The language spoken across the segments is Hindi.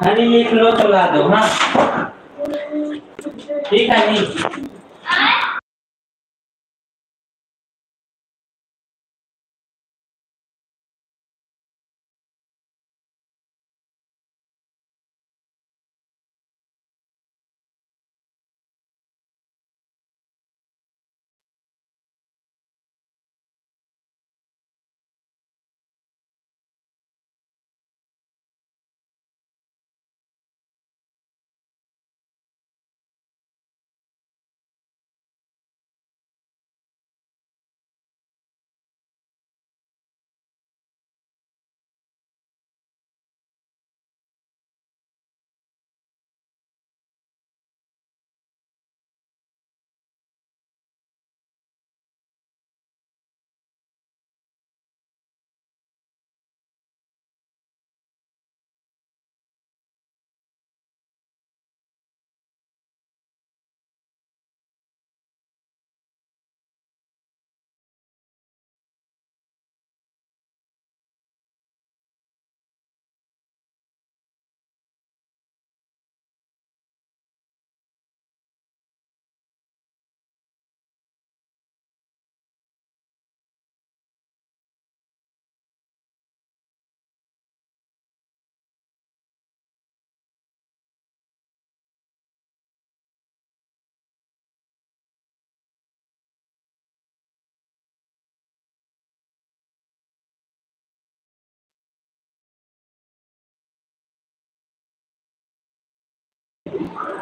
हनी लिख लो तो ला दो। हाँ ठीक है नहीं।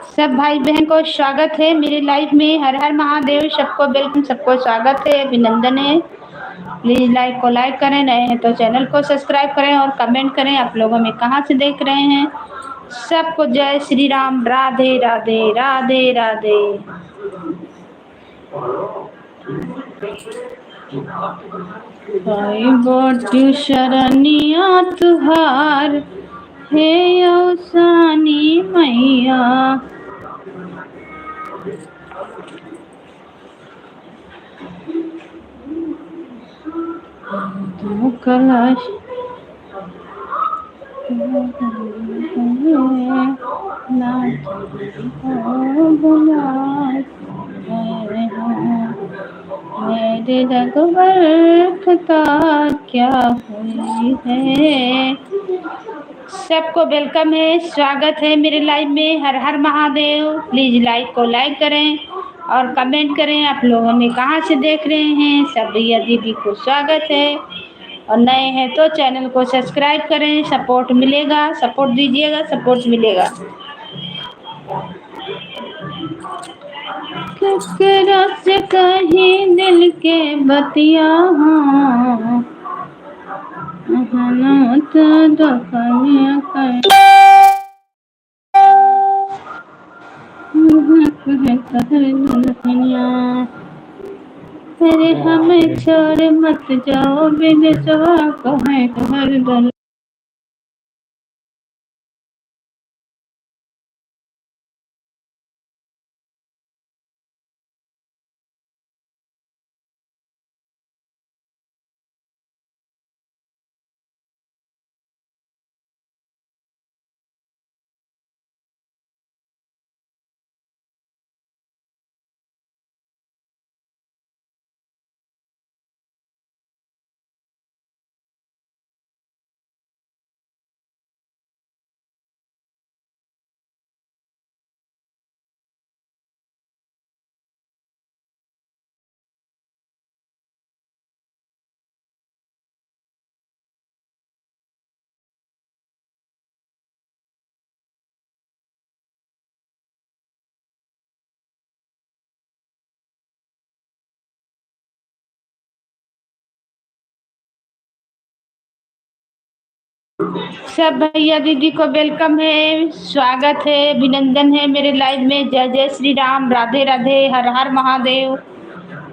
सब भाई बहन को स्वागत है मेरे लाइव में। हर हर महादेव। सबको वेलकम, सबको स्वागत है, अभिनंदन है। प्लीज लाइव को लाइक करें, नए हैं तो चैनल को सब्सक्राइब करें और कमेंट करें आप लोगों में कहाँ से देख रहे हैं। सबको जय श्री राम, राधे राधे राधे राधे। बोटी शरणिया तुहार हे औसानी मैया, तू कलश मेरे रघुवर का क्या हुई है। सबको वेलकम है, स्वागत है मेरे लाइव में। हर हर महादेव। प्लीज लाइव को लाइक करें और कमेंट करें आप लोगों में कहाँ से देख रहे हैं। सब भैया दीदी को स्वागत है और नए हैं तो चैनल को सब्सक्राइब करें। सपोर्ट मिलेगा, सपोर्ट दीजिएगा, सपोर्ट मिलेगा। केकरा से कहीं दिल के बतिया अरे हमें छोड़ मत जाओ विदेशवा कहे कहर दल। सब भैया दीदी को वेलकम है, स्वागत है, अभिनंदन है मेरे लाइव में। जय जय श्री राम, राधे राधे, हर हर महादेव।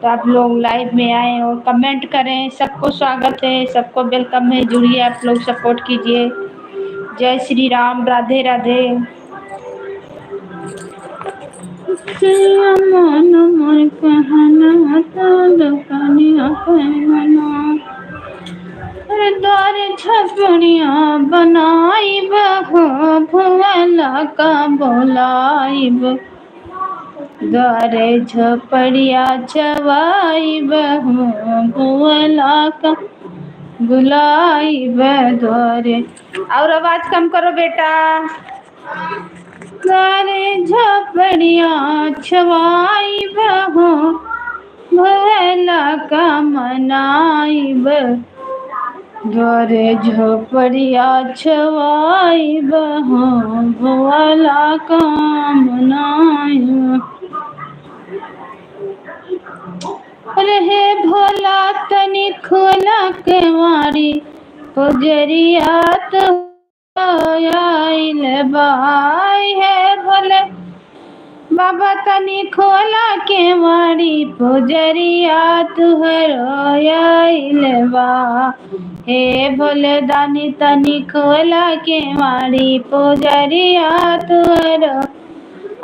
तो आप लोग लाइव में आए और कमेंट करें। सबको स्वागत है, सबको वेलकम है। जुड़िए, आप लोग सपोर्ट कीजिए। जय श्री राम, राधे राधे। द्वार छपड़िया बनाई हो भुवला का बोलाइब द्वारे झोपड़िया छवाइब हो भुवला का बुलाइब द्वारे। और आवाज कम करो बेटा। द्वारे झोपड़िया छवाइब हो भुवला का मनाइब द्वारे झोपड़िया छवाइब हो भुवला का मनाइब। रहे भोला तनी खोला के मारी पुजरिया तो आइल बाई है भोले बाबा तनी खोला के मारी पुजरिया तुहरो आइल बा। हे भोले दानी तनी खोला के मारी पुजरिया तुहरो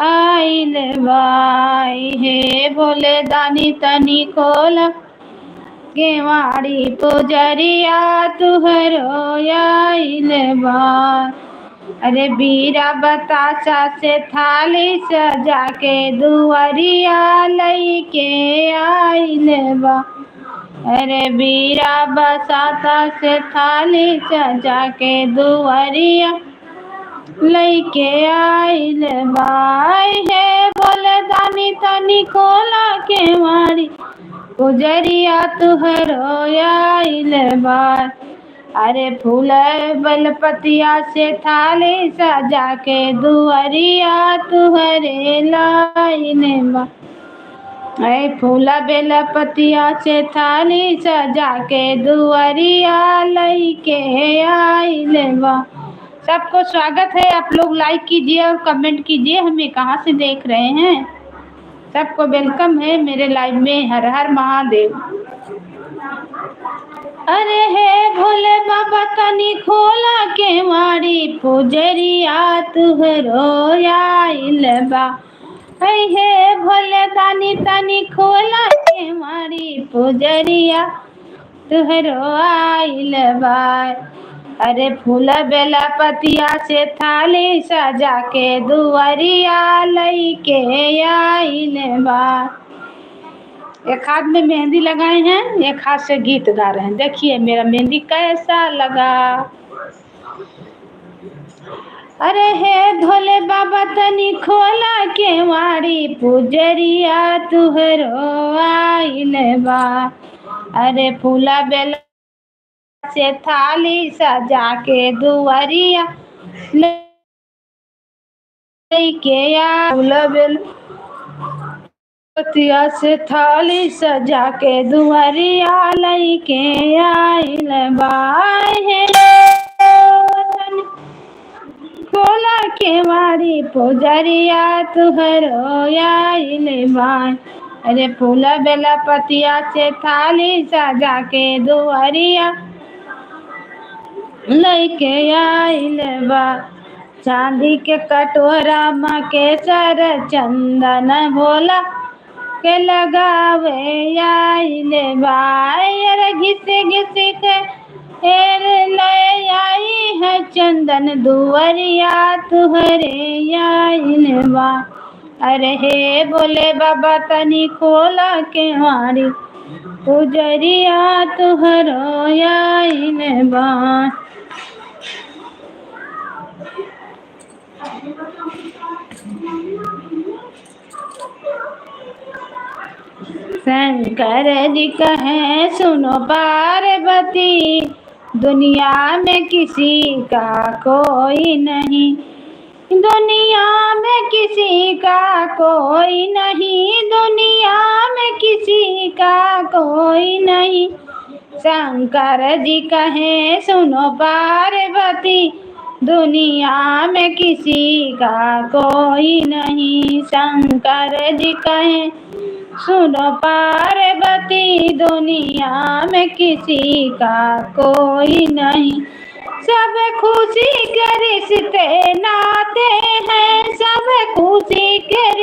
आइल बाई। हे भोले दानी तनी खोला के मारी पुजरिया तुहरो आइल बा। अरे बीरा बतासा से थाली सजा के दुआरिया लईके आइल बा। अरे बीरा बतासा से थाली सजा के दुआरिया लईके आइल बाई। हे भोले दानी तनी खोला के मारी पुजरिया तुहरो आइल बा। अरे फूल बेलपतिया से थाली सजा के दुआरिया तुहरे लाइन बा। ऐ फूला बेलपतिया से थाली सजा के दुआरिया लईके आइल बा। सबको स्वागत है। आप लोग लाइक कीजिए और कमेंट कीजिए हमें कहाँ से देख रहे हैं। सबको वेलकम है मेरे लाइव में। हर हर महादेव। अरे हे भोले बाबा तनी खोला के मारी पुजरिया तुहरो आइल बा। हे भोले दानी तनी खोला के मारी पुजरिया तुहरो आइल बा। अरे फूला बेला पतिया से थाली सजा के दुआरिया लईके आइल बा। एक हाथ में मेहंदी लगाए हैं, एक हाथ से गीत गा रहे हैं। देखिए मेरा मेहंदी कैसा लगा। अरे हे भोले बाबा तनी खोला के मारी पुजरिया तुहरो आइल बा। अरे फूला बेला से थाली सजा के दुआरिया लईके फूला बेला पतिया से थाली सजा के दुआरिया लईके आइल बाई। हे खोला के मारी पुजरिया तुहरो आइल बाई। अरे फूला बेला पतिया से थाली सजा के दुआरिया लईके आइल बा। चांदी के कटोरा माँ के सर चंदन भोला के लगावे आइल बाई। अरे घिस घिस के ले आई है चंदन दुआरिया तुहरे आइल बा। अरे हे भोले बाबा तनी खोला के मारी पुजरिया तुहरो आइल बा। शंकर जी कहे सुनो पार्वती दुनिया में किसी का कोई नहीं। दुनिया में किसी का कोई नहीं। दुनिया में किसी का कोई नहीं। शंकर जी कहे सुनो पार्वती दुनिया में किसी का कोई नहीं। शंकर जी कहे सुनो पार्वती दुनिया में किसी का कोई नहीं। सब खुशी के रिश्ते नाते हैं। सब खुशी के